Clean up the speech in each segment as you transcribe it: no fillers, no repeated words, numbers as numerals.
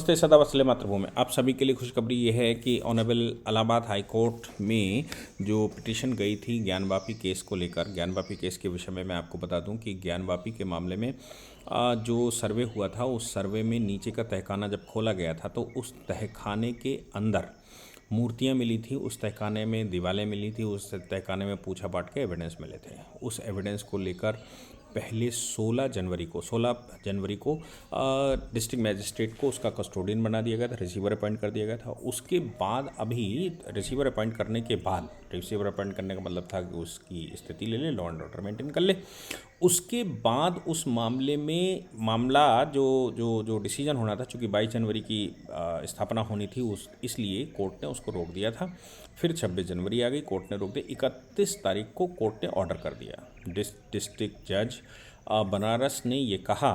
नमस्ते, सदा वसले मातृभूमि। आप सभी के लिए खुशखबरी ये है कि ऑनरेबल इलाहाबाद हाई कोर्ट में जो पिटीशन गई थी ज्ञानवापी केस को लेकर, ज्ञानवापी केस के विषय में मैं आपको बता दूं कि ज्ञानवापी के मामले में जो सर्वे हुआ था, उस सर्वे में नीचे का तहखाना जब खोला गया था तो उस तहखाने के अंदर मूर्तियां मिली थी, उस तहखाने में दीवारें मिली थी, उस तहखाने में पूछा पाठ के एविडेंस मिले थे। उस एविडेंस को लेकर पहले 16 जनवरी को डिस्ट्रिक्ट मैजिस्ट्रेट को उसका कस्टोडियन बना दिया गया था, रिसीवर अपॉइंट कर दिया गया था। उसके बाद अभी रिसीवर अपॉइंट करने के बाद, रिसीवर अपॉइंट करने का मतलब था कि उसकी स्थिति ले ले, लॉ एंड ऑर्डर मेंटेन कर ले। उसके बाद उस मामला जो डिसीजन होना था, चूँकि 22 जनवरी की स्थापना होनी थी, इसलिए कोर्ट ने उसको रोक दिया था। फिर 26 जनवरी आ गई, कोर्ट ने रोक दिया। 31 तारीख को कोर्ट ने ऑर्डर कर दिया। डिस्ट्रिक्ट जज बनारस ने ये कहा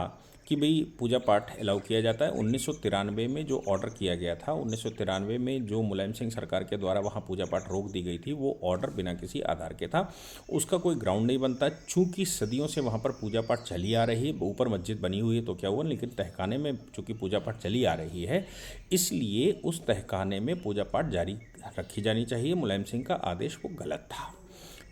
कि भाई पूजा पाठ अलाउ किया जाता है। 1993 में जो ऑर्डर किया गया था, 1993 में जो मुलायम सिंह सरकार के द्वारा वहाँ पूजा पाठ रोक दी गई थी, वो ऑर्डर बिना किसी आधार के था, उसका कोई ग्राउंड नहीं बनता। चूँकि सदियों से वहाँ पर पूजा पाठ चली आ रही है, ऊपर मस्जिद बनी हुई है तो क्या हुआ, लेकिन तहखाने में चूँकि पूजा पाठ चली आ रही है, इसलिए उस तहखाने में पूजा पाठ जारी रखी जानी चाहिए। मुलायम सिंह का आदेश वो गलत था।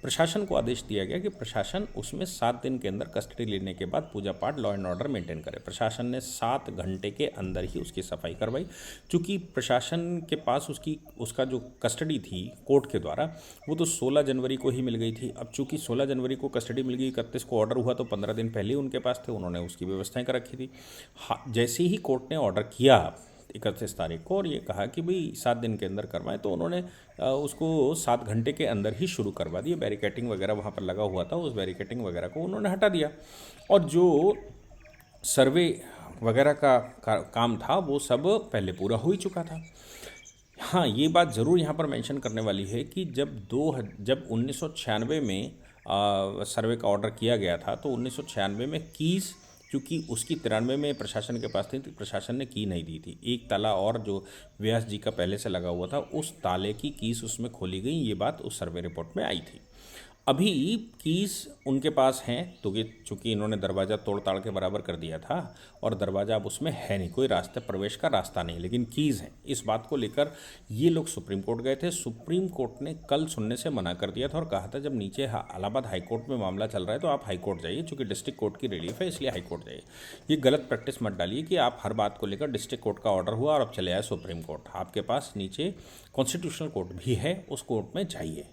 प्रशासन को आदेश दिया गया कि प्रशासन उसमें 7 दिन के अंदर कस्टडी लेने के बाद पूजा पाठ लॉ एंड ऑर्डर मेंटेन करे। प्रशासन ने 7 घंटे के अंदर ही उसकी सफाई करवाई। चूँकि प्रशासन के पास उसका जो कस्टडी थी कोर्ट के द्वारा, वो तो 16 जनवरी को ही मिल गई थी। अब चूँकि 16 जनवरी को कस्टडी मिल गई, 31 को ऑर्डर हुआ, तो 15 दिन पहले ही उनके पास थे, उन्होंने उसकी व्यवस्थाएँ कर रखी थी। जैसे ही कोर्ट ने ऑर्डर किया 31 तारीख को और ये कहा कि भाई 7 दिन के अंदर करवाएं, तो उन्होंने उसको 7 घंटे के अंदर ही शुरू करवा दिया। बैरिकेटिंग वगैरह वहाँ पर लगा हुआ था, उस बैरिकेटिंग वगैरह को उन्होंने हटा दिया और जो सर्वे वगैरह का काम था वो सब पहले पूरा हो ही चुका था। हाँ, ये बात ज़रूर यहाँ पर मेंशन करने वाली है कि जब 1996 में सर्वे का ऑर्डर किया गया था, तो 1996 में कीज़ क्योंकि उसकी 93 में प्रशासन के पास थी, तो प्रशासन ने की नहीं दी थी। एक ताला और जो व्यास जी का पहले से लगा हुआ था, उस ताले की कीस उसमें खोली गई, ये बात उस सर्वे रिपोर्ट में आई थी। अभी कीस उनके पास हैं, तो ये चूँकि इन्होंने दरवाज़ा तोड़ ताड़ के बराबर कर दिया था और दरवाज़ा अब उसमें है नहीं, कोई प्रवेश का रास्ता नहीं, लेकिन कीज़ हैं। इस बात को लेकर ये लोग सुप्रीम कोर्ट गए थे। सुप्रीम कोर्ट ने कल सुनने से मना कर दिया था और कहा था जब नीचे इलाहाबाद हाई कोर्ट में मामला चल रहा है तो आप हाई कोर्ट जाइए, चूँकि डिस्ट्रिक्ट कोर्ट की रिलीफ है इसलिए हाई कोर्ट जाइए। ये गलत प्रैक्टिस मत डालिए कि आप हर बात को लेकर डिस्ट्रिक्ट कोर्ट का ऑर्डर हुआ और अब चले आए सुप्रीम कोर्ट। आपके पास नीचे कॉन्स्टिट्यूशनल कोर्ट भी है, उस कोर्ट में जाइए।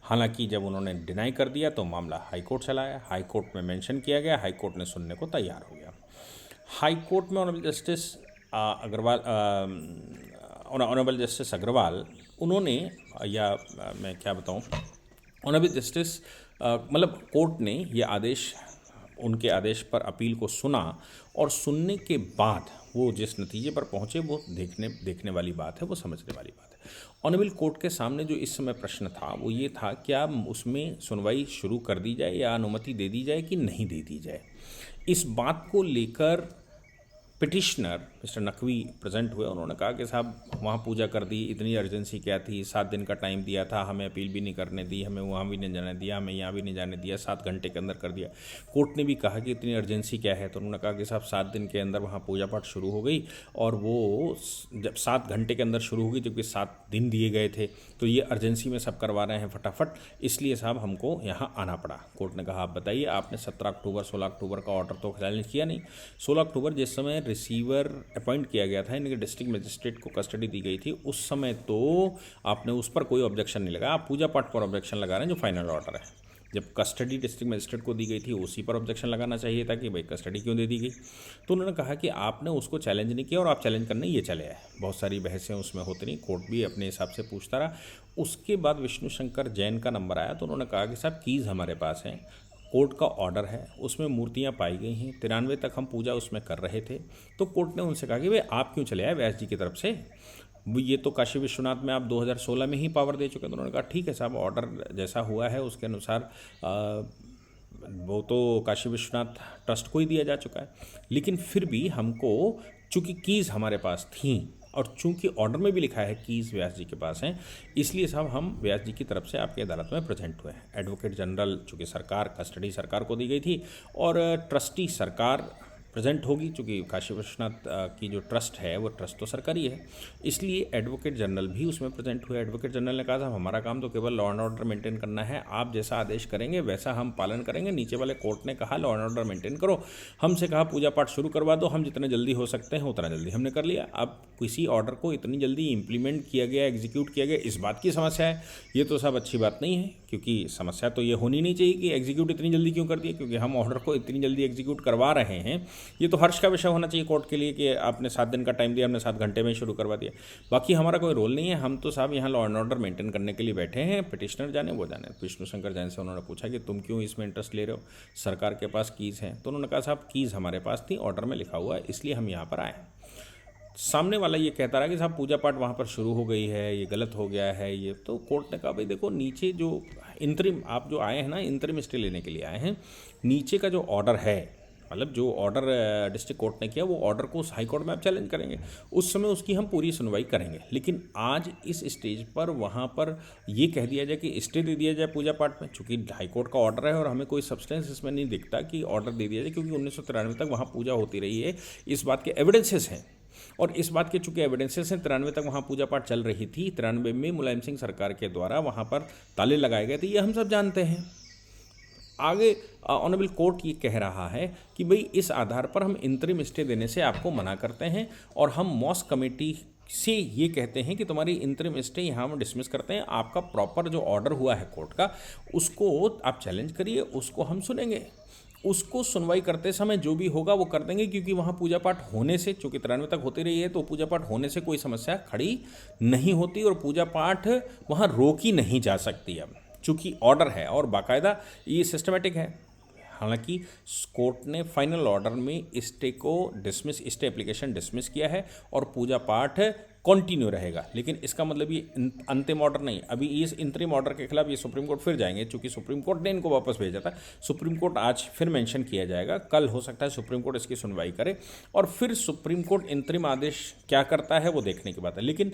हालांकि जब उन्होंने डिनाई कर दिया तो मामला हाई कोर्ट चला आया। हाई कोर्ट में मेंशन किया गया, हाई कोर्ट ने सुनने को तैयार हो गया। हाई कोर्ट में ऑनरेबल जस्टिस अग्रवाल उन्होंने, या मैं क्या बताऊं, ऑनरेबल जस्टिस मतलब कोर्ट ने ये आदेश, उनके आदेश पर अपील को सुना और सुनने के बाद वो जिस नतीजे पर पहुँचे वो देखने वाली बात है, वो समझने वाली बात है। ऑनरेबल कोर्ट के सामने जो इस समय प्रश्न था वो ये था, क्या उसमें सुनवाई शुरू कर दी जाए या अनुमति दे दी जाए कि नहीं दे दी जाए। इस बात को लेकर पिटिशनर मिस्टर नकवी प्रेजेंट हुए। उन्होंने कहा कि साहब वहाँ पूजा कर दी, इतनी अर्जेंसी क्या थी, 7 दिन का टाइम दिया था, हमें अपील भी नहीं करने दी, हमें वहाँ भी नहीं जाने दिया, हमें यहाँ भी नहीं जाने दिया, 7 घंटे के अंदर कर दिया। कोर्ट ने भी कहा कि इतनी अर्जेंसी क्या है, तो उन्होंने कहा कि साहब 7 दिन के अंदर वहाँ पूजा पाठ शुरू हो गई और वो जब 7 घंटे के अंदर शुरू हो गई, जबकि 7 दिन दिए गए थे, तो ये अर्जेंसी में सब करवा रहे हैं फटाफट, इसलिए साहब हमको यहाँ आना पड़ा। कोर्ट ने कहा आप बताइए, आपने 17 अक्टूबर 16 अक्टूबर का ऑर्डर तो चैलेंज किया नहीं। 16 अक्टूबर जिस समय रिसीवर अपॉइंट किया गया था, इनके डिस्ट्रिक्ट मजिस्ट्रेट को कस्टडी दी गई थी, उस समय तो आपने उस पर कोई ऑब्जेक्शन नहीं लगाया। आप पूजा पाठ पर ऑब्जेक्शन लगा रहे हैं जो फाइनल ऑर्डर है। जब कस्टडी डिस्ट्रिक्ट मजिस्ट्रेट को दी गई थी उसी पर ऑब्जेक्शन लगाना चाहिए था कि भाई कस्टडी क्यों दे दी गई। तो उन्होंने कहा कि आपने उसको चैलेंज नहीं किया और आप चैलेंज करने ये चले आए। बहुत सारी बहसें उसमें होती रही, कोर्ट भी अपने हिसाब से पूछता रहा। उसके बाद विष्णु शंकर जैन का नंबर आया तो उन्होंने कहा कि साहब कीज़ हमारे पास हैं, कोर्ट का ऑर्डर है, उसमें मूर्तियां पाई गई हैं, 93 तक हम पूजा उसमें कर रहे थे। तो कोर्ट ने उनसे कहा कि भाई आप क्यों चले आए व्यास जी की तरफ से, ये तो काशी विश्वनाथ में आप 2016 में ही पावर दे चुके हैं। तो उन्होंने कहा ठीक है साहब, ऑर्डर जैसा हुआ है उसके अनुसार वो तो काशी विश्वनाथ ट्रस्ट को ही दिया जा चुका है, लेकिन फिर भी हमको चूँकि कीज़ हमारे पास थी और चूंकि ऑर्डर में भी लिखा है कीज़ व्यास जी के पास हैं, इसलिए साहब हम व्यास जी की तरफ से आपकी अदालत में प्रेजेंट हुए हैं। एडवोकेट जनरल, चूँकि सरकार कस्टडी सरकार को दी गई थी और ट्रस्टी सरकार प्रेजेंट होगी, चूँकि काशी विश्वनाथ की जो ट्रस्ट है वो ट्रस्ट तो सरकारी है, इसलिए एडवोकेट जनरल भी उसमें प्रेजेंट हुए। एडवोकेट जनरल ने कहा था हमारा काम तो केवल लॉ एंड ऑर्डर मेंटेन करना है, आप जैसा आदेश करेंगे वैसा हम पालन करेंगे। नीचे वाले कोर्ट ने कहा लॉ एंड ऑर्डर मेंटेन करो, हमसे कहा पूजा पाठ शुरू करवा दो, हम जितने जल्दी हो सकते हैं उतना जल्दी हमने कर लिया। अब किसी ऑर्डर को इतनी जल्दी इम्प्लीमेंट किया गया, एग्जीक्यूट किया गया, इस बात की समस्या है, ये तो सब अच्छी बात नहीं है, क्योंकि समस्या तो ये होनी नहीं चाहिए कि एग्जीक्यूट इतनी जल्दी क्यों कर दिया, क्योंकि हम ऑर्डर को इतनी जल्दी एग्जीक्यूट करवा रहे हैं। ये तो हर्ष का विषय होना चाहिए कोर्ट के लिए कि आपने 7 दिन का टाइम दिया, हमने 7 घंटे में शुरू करवा दिया। बाकी हमारा कोई रोल नहीं है, हम तो साहब यहाँ लॉ एंड ऑर्डर मेंटेन करने के लिए बैठे हैं। पिटिशनर जाने वो जाने। विष्णु शंकर जैन से उन्होंने पूछा कि तुम क्यों इसमें इंटरेस्ट ले रहे हो, सरकार के पास कीज़ हैं। तो उन्होंने कहा साहब कीज़ हमारे पास थी, ऑर्डर में लिखा हुआ है, इसलिए हम यहाँ पर आए हैं। सामने वाला ये कहता रहा कि साहब पूजा पाठ वहाँ पर शुरू हो गई है, ये गलत हो गया है ये। तो कोर्ट ने कहा भाई देखो, नीचे जो इंतरिम आप जो आए हैं ना, इंतरिम स्टे लेने के लिए आए हैं, नीचे का जो ऑर्डर है, मतलब जो ऑर्डर डिस्ट्रिक्ट कोर्ट ने किया, वो ऑर्डर को हाई कोर्ट में आप चैलेंज करेंगे, उस समय उसकी हम पूरी सुनवाई करेंगे। लेकिन आज इस स्टेज पर वहाँ पर ये कह दिया जाए कि स्टे दे दिया जाए पूजा पाठ में, चूँकि हाई कोर्ट का ऑर्डर है और हमें कोई सब्सटेंस इसमें नहीं दिखता कि ऑर्डर दे दिया जाए, क्योंकि 1993 तक वहाँ पूजा होती रही है, इस बात के एविडेंसेस हैं। और इस बात के चूंकि एविडेंसेस हैं, 93 तक वहाँ पूजा पाठ चल रही थी, 93 में मुलायम सिंह सरकार के द्वारा वहाँ पर ताले लगाए गए थे, ये हम सब जानते हैं। आगे ऑनरेबल कोर्ट ये कह रहा है कि भाई इस आधार पर हम इंतरिम स्टे देने से आपको मना करते हैं और हम मॉस्क कमेटी से ये कहते हैं कि तुम्हारी इंतरिम स्टे यहाँ हम डिसमिस करते हैं। आपका प्रॉपर जो ऑर्डर हुआ है कोर्ट का, उसको आप चैलेंज करिए, उसको हम सुनेंगे। उसको सुनवाई करते समय जो भी होगा वो कर देंगे, क्योंकि वहाँ पूजा पाठ होने से, चूँकि 93 तक होती रही है, तो पूजा पाठ होने से कोई समस्या खड़ी नहीं होती और पूजा पाठ वहाँ रोकी नहीं जा सकती अब, चूँकि ऑर्डर है और बाकायदा ये सिस्टमेटिक है। हालांकि कोर्ट ने फाइनल ऑर्डर में स्टे को डिसमिस, स्टे एप्लीकेशन डिसमिस किया है और पूजा पाठ कंटिन्यू रहेगा, लेकिन इसका मतलब ये अंतिम ऑर्डर नहीं। अभी इस इंतरिम ऑर्डर के खिलाफ ये सुप्रीम कोर्ट फिर जाएंगे, चूंकि सुप्रीम कोर्ट ने इनको वापस भेजा था। सुप्रीम कोर्ट आज फिर मेंशन किया जाएगा, कल हो सकता है सुप्रीम कोर्ट इसकी सुनवाई करे और फिर सुप्रीम कोर्ट इंतरिम आदेश क्या करता है वो देखने की बात है। लेकिन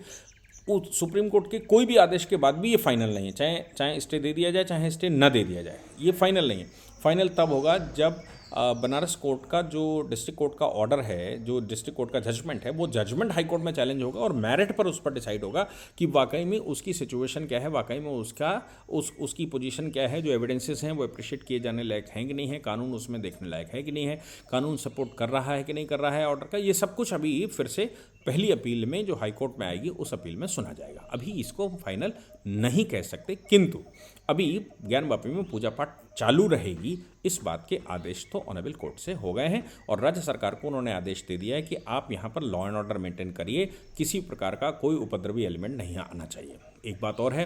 सुप्रीम कोर्ट के कोई भी आदेश के बाद भी ये फाइनल नहीं है, चाहे स्टे दे दिया जाए चाहे स्टे न दे दिया जाए, ये फाइनल नहीं है। फाइनल तब होगा जब बनारस कोर्ट का जो डिस्ट्रिक्ट कोर्ट का ऑर्डर है, जो डिस्ट्रिक्ट कोर्ट का जजमेंट है, वो जजमेंट हाई कोर्ट में चैलेंज होगा और मेरिट पर उस पर डिसाइड होगा कि वाकई में उसकी सिचुएशन क्या है, वाकई में उसकी पोजीशन क्या है, जो एविडेंसेस हैं वो अप्रिशिएट किए जाने लायक हैं कि नहीं है, कानून उसमें देखने लायक है कि नहीं है, कानून सपोर्ट कर रहा है कि नहीं कर रहा है ऑर्डर का। ये सब कुछ अभी फिर से पहली अपील में जो हाई कोर्ट में आएगी उस अपील में सुना जाएगा। अभी इसको फाइनल नहीं कह सकते, किंतु अभी ज्ञानवापी में पूजा पाठ चालू रहेगी, इस बात के आदेश तो ऑनरेबल कोर्ट से हो गए हैं और राज्य सरकार को उन्होंने आदेश दे दिया है कि आप यहाँ पर लॉ एंड ऑर्डर मेंटेन करिए, किसी प्रकार का कोई उपद्रवी एलिमेंट नहीं आना चाहिए। एक बात और है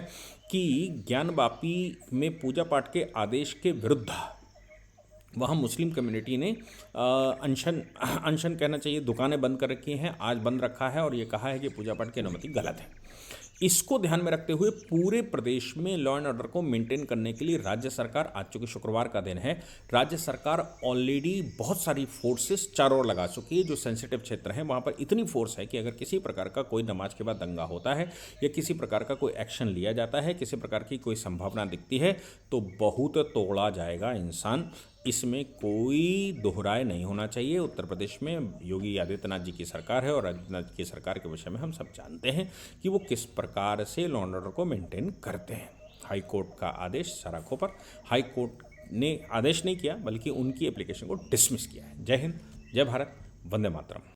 कि ज्ञानवापी में पूजा पाठ के आदेश के विरुद्ध वहाँ मुस्लिम कम्युनिटी ने अनशन कहना चाहिए, दुकानें बंद कर रखी हैं, आज बंद रखा है और ये कहा है कि पूजा पाठ की अनुमति गलत है। इसको ध्यान में रखते हुए पूरे प्रदेश में लॉ एंड ऑर्डर को मेंटेन करने के लिए राज्य सरकार, आज चूंकि शुक्रवार का दिन है, राज्य सरकार ऑलरेडी बहुत सारी फोर्सेस चारों ओर लगा चुकी है। जो सेंसिटिव क्षेत्र हैं वहाँ पर इतनी फोर्स है कि अगर किसी प्रकार का कोई नमाज के बाद दंगा होता है या किसी प्रकार का कोई एक्शन लिया जाता है, किसी प्रकार की कोई संभावना दिखती है, तो बहुत तोड़ा जाएगा इंसान। इसमें कोई दोहराए नहीं होना चाहिए। उत्तर प्रदेश में योगी आदित्यनाथ जी की सरकार है और आदित्यनाथ की सरकार के विषय में हम सब जानते हैं कि वो किस प्रकार से लॉ एंड ऑर्डर को मेंटेन करते हैं। हाई कोर्ट का आदेश सराखों पर, हाई कोर्ट ने आदेश नहीं किया बल्कि उनकी एप्लीकेशन को डिसमिस किया है। जय हिंद, जय भारत, वंदे मातरम।